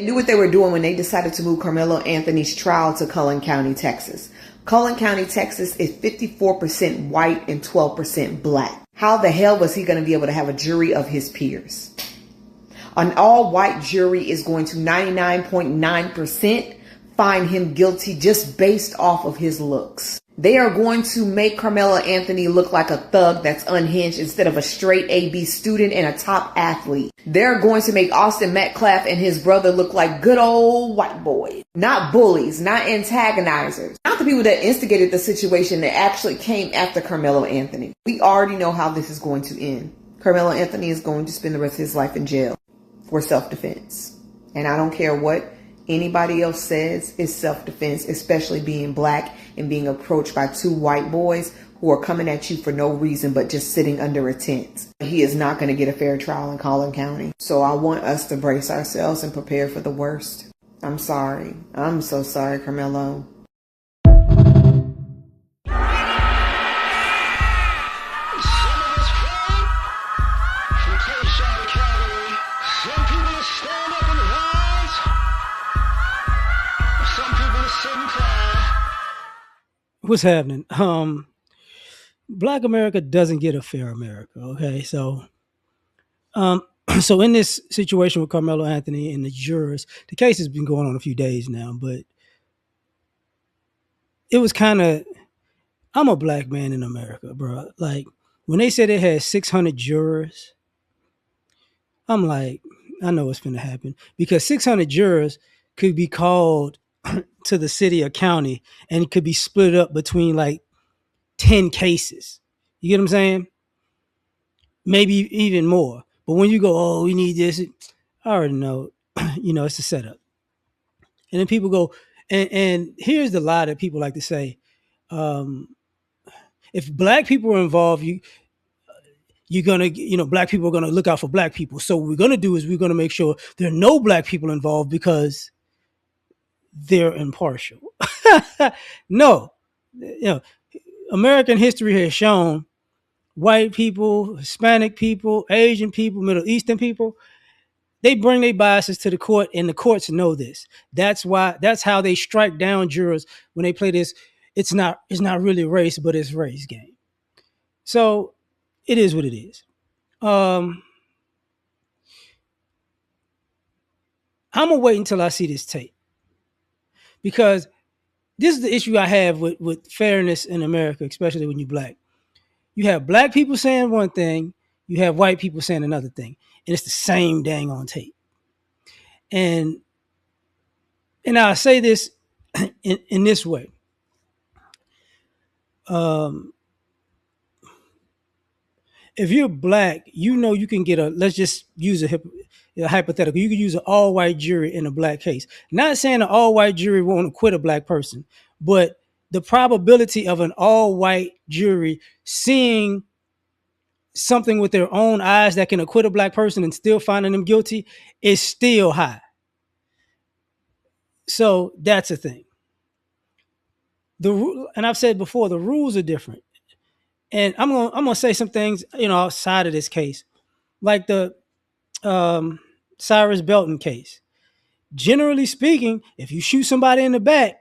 They knew what they were doing when they decided to move Carmelo Anthony's trial to Cullen County, Texas. Cullen County, Texas is 54% white and 12% black. How the hell was he going to be able to have a jury of his peers? An all-white jury is going to 99.9% find him guilty just based off of his looks. They are going to make Carmelo Anthony look like a thug that's unhinged instead of a straight A-B student and a top athlete. They're going to make Austin Metcalf and his brother look like good old white boys. Not bullies, not antagonizers. Not the people that instigated the situation that actually came after Carmelo Anthony. We already know how this is going to end. Carmelo Anthony is going to spend the rest of his life in jail for self-defense. And I don't care what anybody else says, is self-defense, especially being black and being approached by two white boys who are coming at you for no reason but just sitting under a tent. He is not going to get a fair trial in Collin County. So I want us to brace ourselves and prepare for the worst. I'm sorry. I'm so sorry, Carmelo. What's happening? Black America doesn't get a fair America. Okay, so so in this situation with Carmelo Anthony and the jurors, the case has been going on a few days now, but it was kind of, I'm a black man in America, bro. Like when they said it had 600 jurors, I'm like, I know what's going to happen because 600 jurors could be called to the city or county and it could be split up between like 10 cases. You get what I'm saying? Maybe even more. But when you go, oh, we need this, I already know, it's a setup. And then people go, and here's the lie that people like to say. If black people are involved, you're going to, black people are going to look out for black people. So what we're going to do is we're going to make sure there are no black people involved because they're impartial. No, American history has shown white people, Hispanic people, Asian people, Middle Eastern people, they bring their biases to the court and the courts know this. That's how they strike down jurors when they play this. It's not really race, but it's race game. So it is what it is. I'm gonna wait until I see this tape because this is the issue I have with fairness in America, especially when you're black. You have black people saying one thing, you have white people saying another thing, and it's the same dang on tape. And I'll say this in this way. If you're black, you can get let's just use a hypothetical. You could use an all-white jury in a black case. Not saying an all-white jury won't acquit a black person, but the probability of an all-white jury seeing something with their own eyes that can acquit a black person and still finding them guilty is still high. So that's a thing. And I've said before, the rules are different. And I'm gonna say some things, outside of this case, like the Cyrus Belton case. Generally speaking, if you shoot somebody in the back,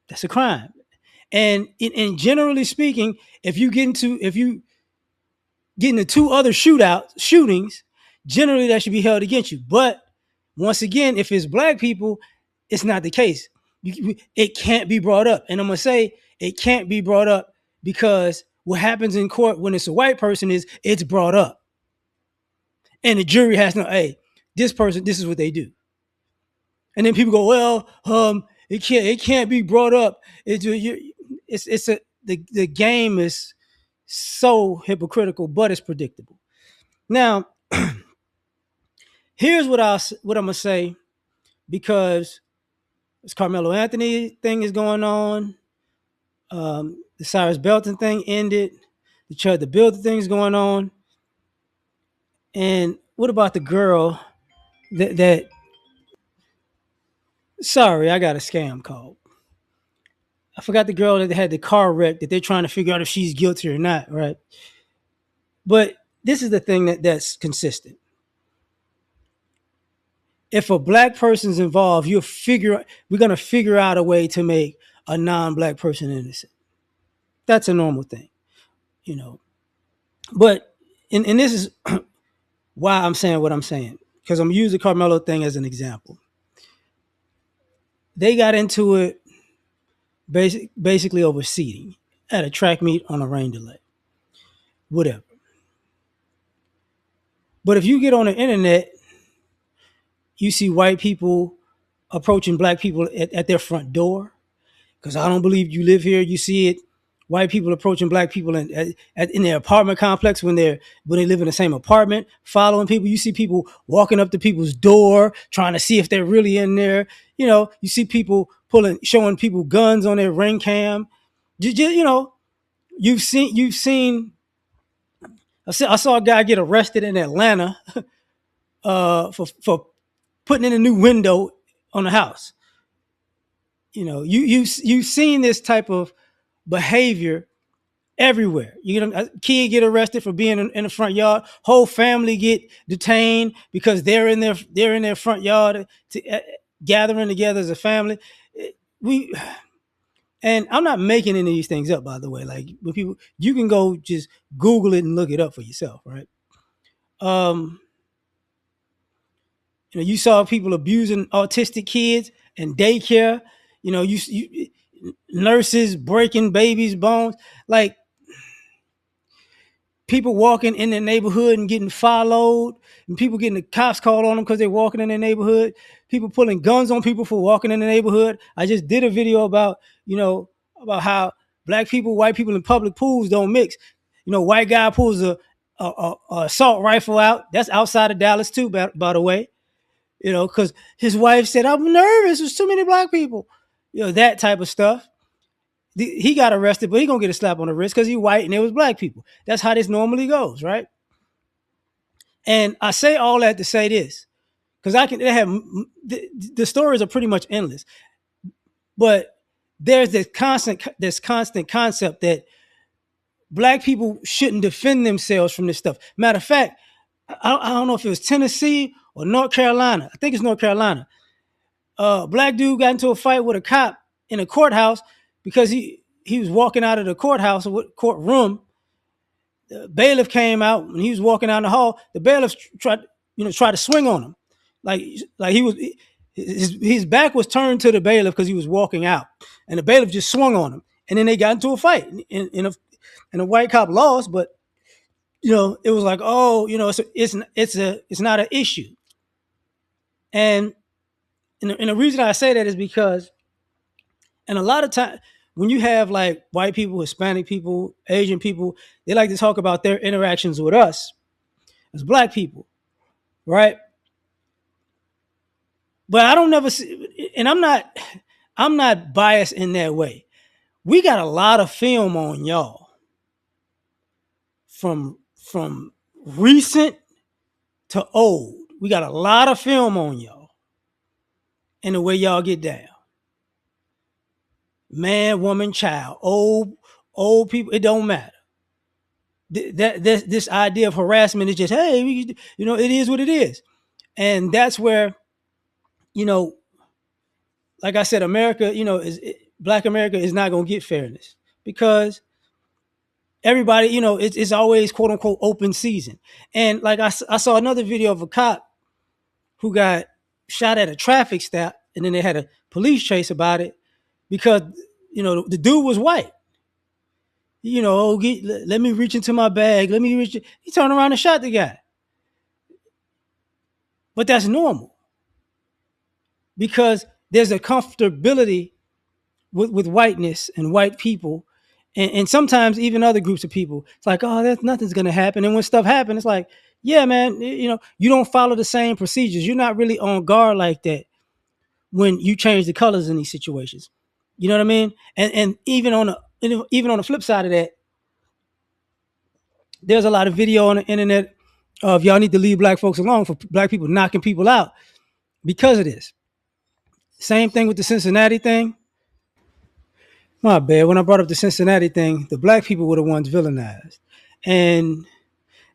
that's a crime. And generally speaking, if you get into two other shootings, generally that should be held against you. But once again, if it's black people, it's not the case. It can't be brought up. And I'm going to say it can't be brought up because what happens in court when it's a white person is it's brought up. And the jury has no, hey, this person, this is what they do. And then people go, well, it can't be brought up. The game is so hypocritical, but it's predictable. Now, here's what I'm gonna say, because this Carmelo Anthony thing is going on. The Cyrus Belton thing ended. The Chud the Builder thing is going on. And what about the girl that sorry, I got a scam call. I forgot the girl that had the car wreck that they're trying to figure out if she's guilty or not, right? But this is the thing that's consistent. if a black person's involved, we're gonna figure out a way to make a non-black person innocent. That's a normal thing, you know. But and this is why I'm saying what I'm saying, because I'm using the Carmelo thing as an example. They got into it basically over seating at a track meet on a rain delay, whatever. But if you get on the internet, you see white people approaching black people at their front door because I don't believe you live here. You see it, white people approaching black people in their apartment complex when they live in the same apartment, following people. You see people walking up to people's door trying to see if they're really in there. You know, you see people showing people guns on their ring cam. You know, you've seen. I saw a guy get arrested in Atlanta for putting in a new window on the house. You know, you've seen this type of behavior everywhere. You get a kid get arrested for being in the front yard. Whole family get detained because they're in their front yard gathering together as a family. We and I'm not making any of these things up, by the way. Like when people, you can go just Google it and look it up for yourself, right? Um, you saw people abusing autistic kids in daycare. You nurses breaking babies' bones. Like people walking in their neighborhood and getting followed, and people getting the cops called on them because they're walking in their neighborhood. People pulling guns on people for walking in the neighborhood. I just did a video about how black people, white people in public pools don't mix. White guy pulls a assault rifle out. That's outside of Dallas too, by the way. Because his wife said, "I'm nervous. There's too many black people." That type of stuff. He got arrested, but he gonna get a slap on the wrist because he white and it was black people. That's how this normally goes, right? And I say all that to say this because the stories are pretty much endless, but there's this constant concept that black people shouldn't defend themselves from this stuff. Matter of fact, I don't know if it was Tennessee or North Carolina. I think it's North Carolina. Black dude got into a fight with a cop in a courthouse because he was walking out of the courtroom. The bailiff came out when he was walking down the hall. The bailiff tried to swing on him, like he was his back was turned to the bailiff because he was walking out, and the bailiff just swung on him, and then they got into a fight, and a white cop lost, but it was like, oh, it's not an issue, and the reason I say that is because, and a lot of time when you have like white people, Hispanic people, Asian people, they like to talk about their interactions with us as black people, right? But I don't never see, and I'm not biased in that way. We got a lot of film on y'all from recent to old. We got a lot of film on y'all and the way y'all get down. Man, woman, child, old people, it don't matter. This idea of harassment is just, hey, it is what it is. And that's where, you know, like I said, America, Black America is not going to get fairness because everybody, it's always quote unquote open season. And like I saw another video of a cop who got shot at a traffic stop, and then they had a police chase about it because the dude was white. Let me reach into my bag. Let me reach. He turned around and shot the guy. But that's normal because there's a comfortability with whiteness and white people, and sometimes even other groups of people. It's like, oh, nothing's gonna happen. And when stuff happens, it's like, yeah, man, you don't follow the same procedures. You're not really on guard like that when you change the colors in these situations. You know what I mean? And even on the flip side of that, there's a lot of video on the internet of y'all need to leave black folks alone for black people knocking people out because of this. Same thing with the Cincinnati thing. My bad. When I brought up the Cincinnati thing, the black people were the ones villainized. And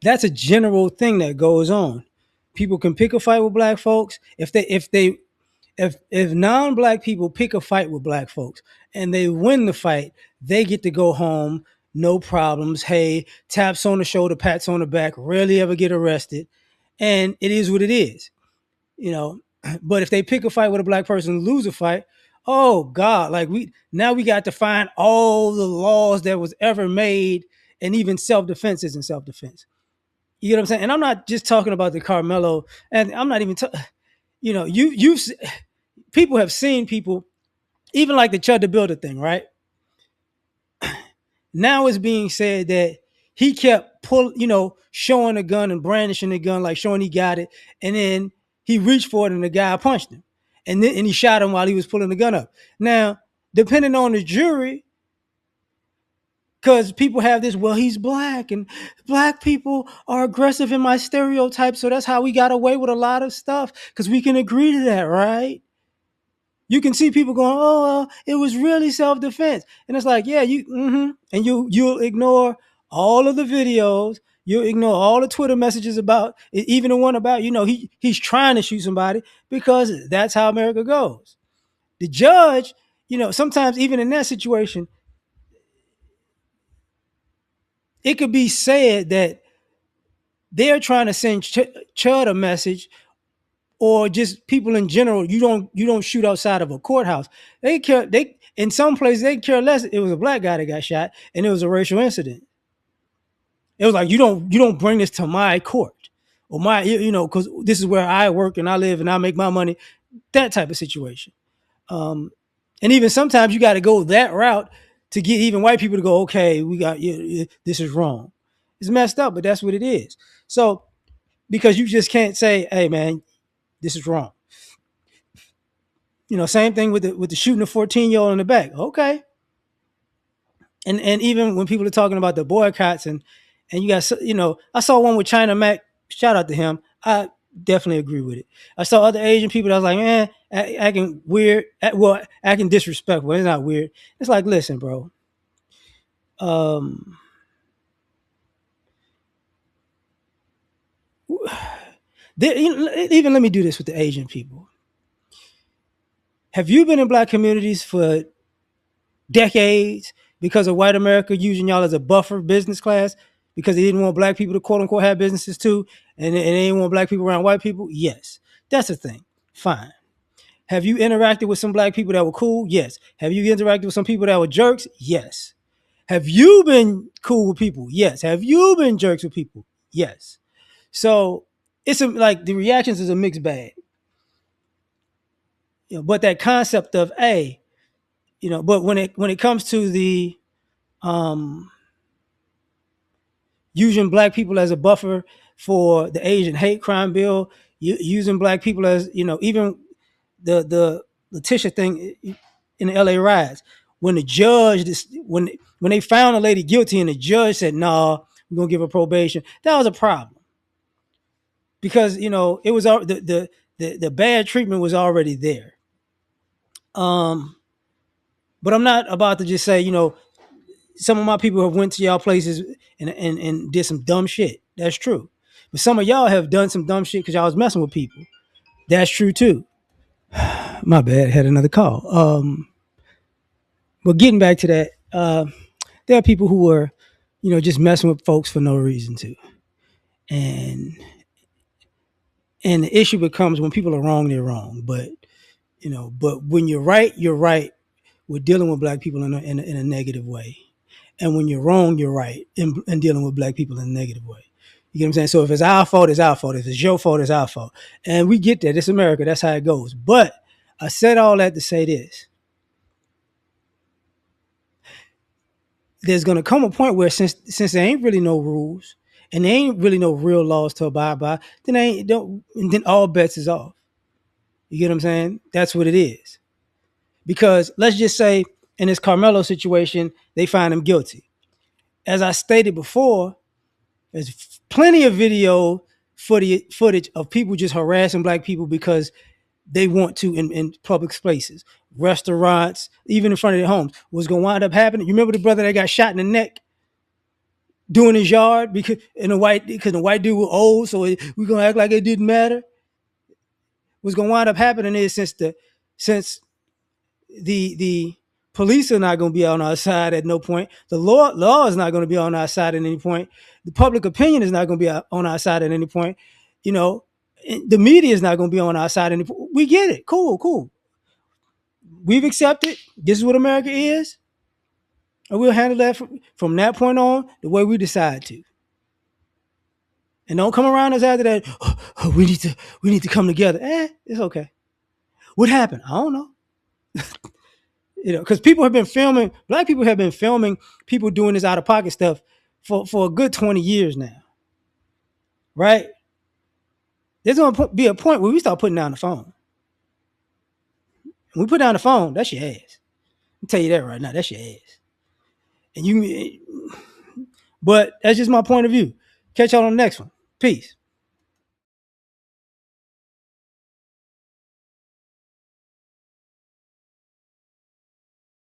that's a general thing that goes on. People can pick a fight with black folks if non-black people pick a fight with black folks and they win the fight, they get to go home, no problems. Hey, taps on the shoulder, pats on the back, rarely ever get arrested, and it is what it is, you know. But if they pick a fight with a black person and lose a fight, oh God, like we got to find all the laws that was ever made, and even self-defense isn't self-defense. You know what I'm saying? And I'm not just talking about the Carmelo, and I'm not even, you people have seen people, even like the Chud the Builder thing, right? Now it's being said that he kept showing a gun and brandishing the gun, like showing he got it, and then he reached for it and the guy punched him, and he shot him while he was pulling the gun up. Now, depending on the jury, because people have this, well, he's black and black people are aggressive in my stereotype, so that's how we got away with a lot of stuff because we can agree to that, right? You can see people going, "Oh, well, it was really self-defense," and it's like, yeah, and you'll ignore all of the videos, you'll ignore all the Twitter messages about, even the one about, he's trying to shoot somebody because that's how America goes. The judge, sometimes even in that situation, it could be said that they're trying to send Chud a message, or just people in general. You don't shoot outside of a courthouse. They in some places they care less. It was a black guy that got shot, and it was a racial incident. It was like, you don't bring this to my court or my, because this is where I work and I live and I make my money. That type of situation. Um, and even sometimes you got to go that route to get even white people to go, okay, we got this is wrong. It's messed up, but that's what it is. So because you just can't say, hey man, this is wrong. Same thing with the shooting a 14-year-old in the back. Okay. And even when people are talking about the boycotts and you got, I saw one with China Mac, shout out to him. I definitely agree with it. I saw other Asian people that was like, man, acting weird, acting disrespectful. It's not weird. It's like, listen, bro. Um, even let me do this with the Asian people. Have you been in black communities for decades because of white America using y'all as a buffer business class because they didn't want black people to quote unquote have businesses too, and they didn't want black people around white people? Yes, that's a thing. Fine. Have you interacted with some black people that were cool? Yes. Have you interacted with some people that were jerks? Yes. Have you been cool with people? Yes. Have you been jerks with people? Yes. So it's like the reactions is a mixed bag. But that concept of but when it comes to the using black people as a buffer for the Asian hate crime bill, using black people as, even the Letitia thing in the L.A. riots, when the judge, when they found a lady guilty and the judge said, "Nah, we're gonna give her probation," that was a problem because it was the bad treatment was already there. But I'm not about to just say, some of my people have went to y'all places and did some dumb shit. That's true. But some of y'all have done some dumb shit because y'all was messing with people. That's true too. My bad. Had another call. But getting back to that, there are people who are, just messing with folks for no reason to, and and the issue becomes when people are wrong, they're wrong. But when you're right, you're right. We're dealing with black people in a negative way. And when you're wrong, you're right in dealing with black people in a negative way. You get what I'm saying? So if it's our fault, it's our fault. If it's your fault, it's our fault. And we get that. It's America. That's how it goes. But I said all that to say this. There's going to come a point where since there ain't really no rules and there ain't really no real laws to abide by, then all bets is off. You get what I'm saying? That's what it is. Because let's just say in this Carmelo situation, they find him guilty. As I stated before, there's plenty of video footage of people just harassing black people because they want to in public spaces, restaurants, even in front of their homes. What's going to wind up happening? You remember the brother that got shot in the neck doing his yard because the white dude was old, so we're gonna act like it didn't matter. What's gonna wind up happening is since the police are not going to be on our side at no point. The law is not going to be on our side at any point. The public opinion is not going to be on our side at any point. You know, the media is not going to be on our side at any point. We get it. Cool. We've accepted. This is what America is, and we'll handle that from that point on the way we decide to. And don't come around us after that. Oh, we need to come together. It's okay. What happened? I don't know. Because people have been filming, black people have been filming people doing this out of pocket stuff for a good 20 years now. Right? There's going to be a point where we start putting down the phone. When we put down the phone, that's your ass. I'll tell you that right now. That's your ass. But that's just my point of view. Catch y'all on the next one. Peace.